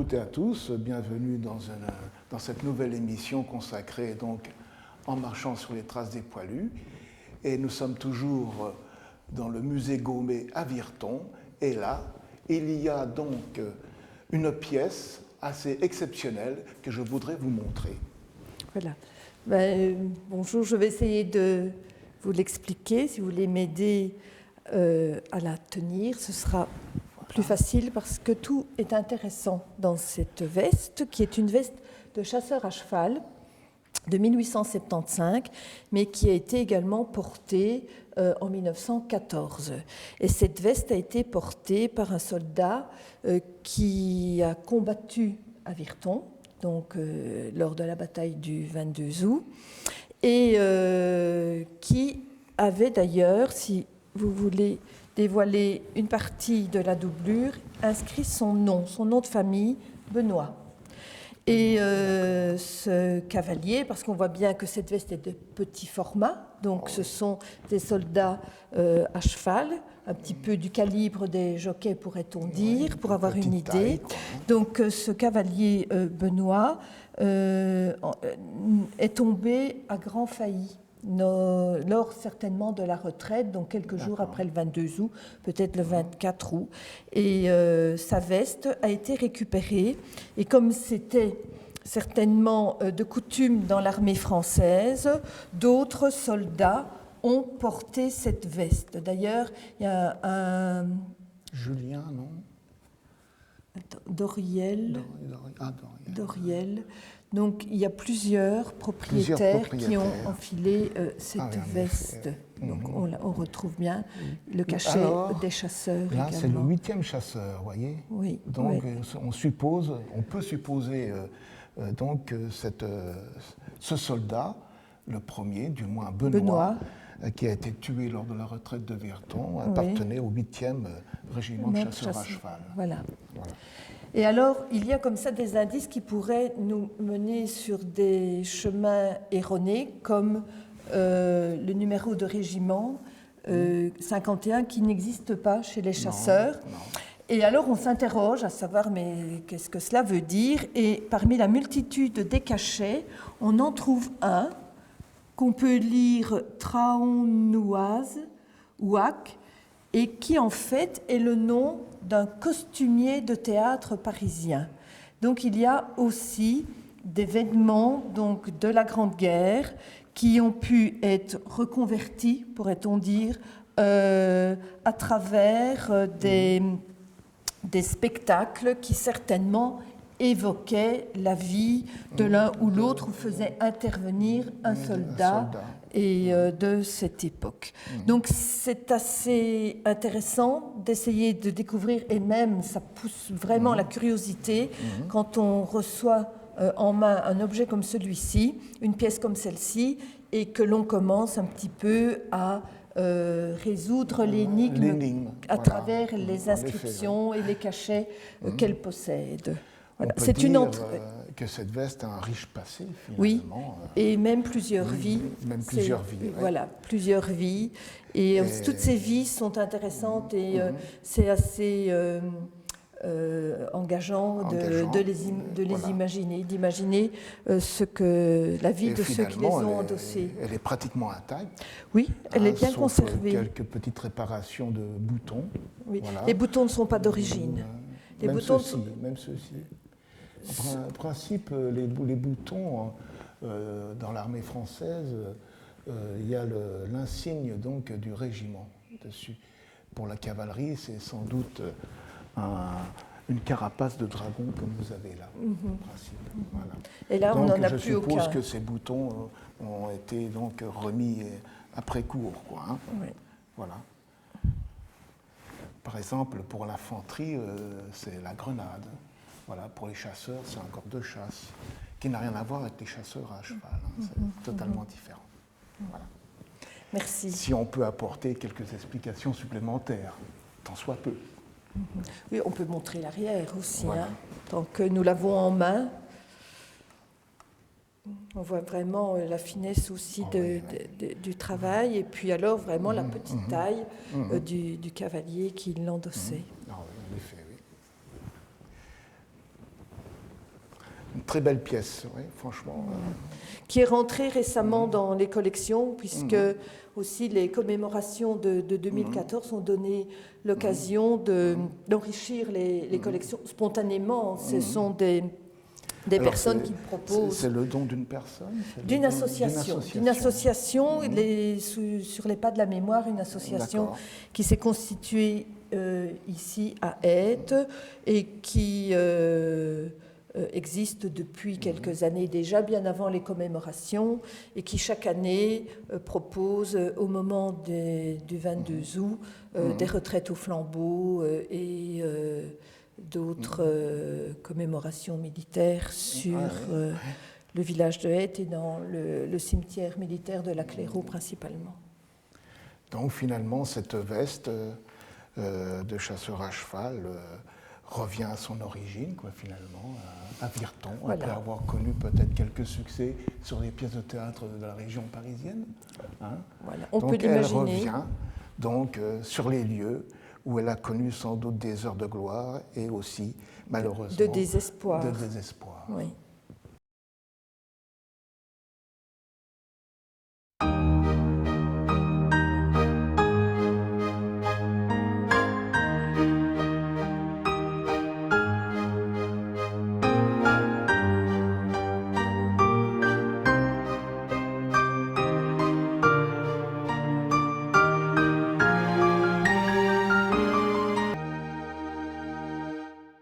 toutes et à tous, bienvenue dans cette nouvelle émission consacrée donc En marchant sur les traces des poilus. Et nous sommes toujours dans le musée Gaumet à Virton. Et là, il y a donc une pièce assez exceptionnelle que je voudrais vous montrer. Voilà. Bonjour, je vais essayer de vous l'expliquer. Si vous voulez m'aider à la tenir, ce sera plus facile parce que tout est intéressant dans cette veste, qui est une veste de chasseur à cheval de 1875, mais qui a été également portée en 1914. Et cette veste a été portée par un soldat qui a combattu à Virton, donc lors de la bataille du 22 août, et qui avait d'ailleurs, si vous voulez dévoiler une partie de la doublure, inscrit son nom de famille, Benoît. Et ce cavalier, parce qu'on voit bien que cette veste est de petit format, donc ce sont des soldats à cheval, un petit peu du calibre des jockeys, pourrait-on dire, pour avoir une idée. Donc ce cavalier Benoît est tombé à grand failli lors certainement de la retraite, donc quelques jours après le 22 août, peut-être le 24 août. Et sa veste a été récupérée. Et comme c'était certainement de coutume dans l'armée française, d'autres soldats ont porté cette veste. D'ailleurs, il y a un... Julien, non? Doriel. Doriel. Donc, il y a plusieurs propriétaires qui ont enfilé cette veste. Donc, on retrouve bien le cachet des chasseurs. Là, également. c'est le 8e chasseur, vous voyez. Oui. Donc, on peut supposer donc ce soldat, le premier, du moins Benoît, qui a été tué lors de la retraite de Virton, appartenait au 8e régiment de chasseurs à cheval. Voilà. Et alors, il y a comme ça des indices qui pourraient nous mener sur des chemins erronés, comme le numéro de régiment 51 qui n'existe pas chez les chasseurs. Non. Et alors, on s'interroge à savoir, mais qu'est-ce que cela veut dire? Et parmi la multitude des cachets, on en trouve un qu'on peut lire Traonnoise, Ouac, et qui en fait est le nom d'un costumier de théâtre parisien. Donc il y a aussi des vêtements donc, de la Grande Guerre qui ont pu être reconvertis, pourrait-on dire, à travers des spectacles qui certainement évoquaient la vie de l'un ou l'autre ou faisaient intervenir un soldat. Et de cette époque. Donc c'est assez intéressant d'essayer de découvrir, et même ça pousse vraiment la curiosité quand on reçoit en main un objet comme celui-ci, une pièce comme celle-ci, et que l'on commence un petit peu à résoudre l'énigme à travers les inscriptions et les cachets qu'elle possède. Voilà. On peut dire que cette veste a un riche passé, finalement. Oui, et même plusieurs vies. Même plusieurs vies. Voilà, plusieurs vies. Et toutes ces vies sont intéressanses et c'est assez engageant de les imaginer, d'imaginer la vie de ceux qui les ont endossés. Elle est pratiquement intacte. Oui, elle est bien conservée. Quelques petites réparations de boutons. Oui. Voilà. Les boutons ne sont pas d'origine. Même ceux-ci. En principe, les boutons, dans l'armée française, il y a l'insigne donc, du régiment dessus. Pour la cavalerie, c'est sans doute une carapace de dragon comme vous avez là, en principe. Voilà. Et là, donc, on n'en a plus aucun. Je suppose que ces boutons ont été donc, remis après cours. Quoi, hein. Oui. Voilà. Par exemple, pour l'infanterie, c'est la grenade. Voilà, pour les chasseurs, c'est un corps de chasse qui n'a rien à voir avec les chasseurs à cheval. Hein, c'est totalement différent. Voilà. Merci. Si on peut apporter quelques explications supplémentaires, tant soit peu. Oui, on peut montrer l'arrière aussi. Voilà. Tant que nous l'avons en main, on voit vraiment la finesse aussi du travail et puis alors vraiment la petite taille du cavalier qui l'endossait. En effet, oui. Une très belle pièce, oui, franchement. Qui est rentrée récemment dans les collections, puisque aussi les commémorations de 2014 ont donné l'occasion d'enrichir les collections spontanément. Ce sont des personnes qui proposent. C'est le don d'une personne? D'une association. D'une association, sur les pas de la mémoire, une association qui s'est constituée ici à Aeth et qui existe depuis quelques années déjà, bien avant les commémorations, et qui chaque année propose au moment du 22 août des retraites au flambeau et d'autres commémorations militaires sur le village de Aeth et dans le cimetière militaire de la Clairaut principalement. Donc finalement, cette veste de chasseur à cheval revient à son origine, finalement, à Virton, après avoir connu peut-être quelques succès sur les pièces de théâtre de la région parisienne. Voilà. On peut l'imaginer. Elle revient donc sur les lieux où elle a connu sans doute des heures de gloire et aussi, malheureusement, de désespoir. De désespoir. Oui.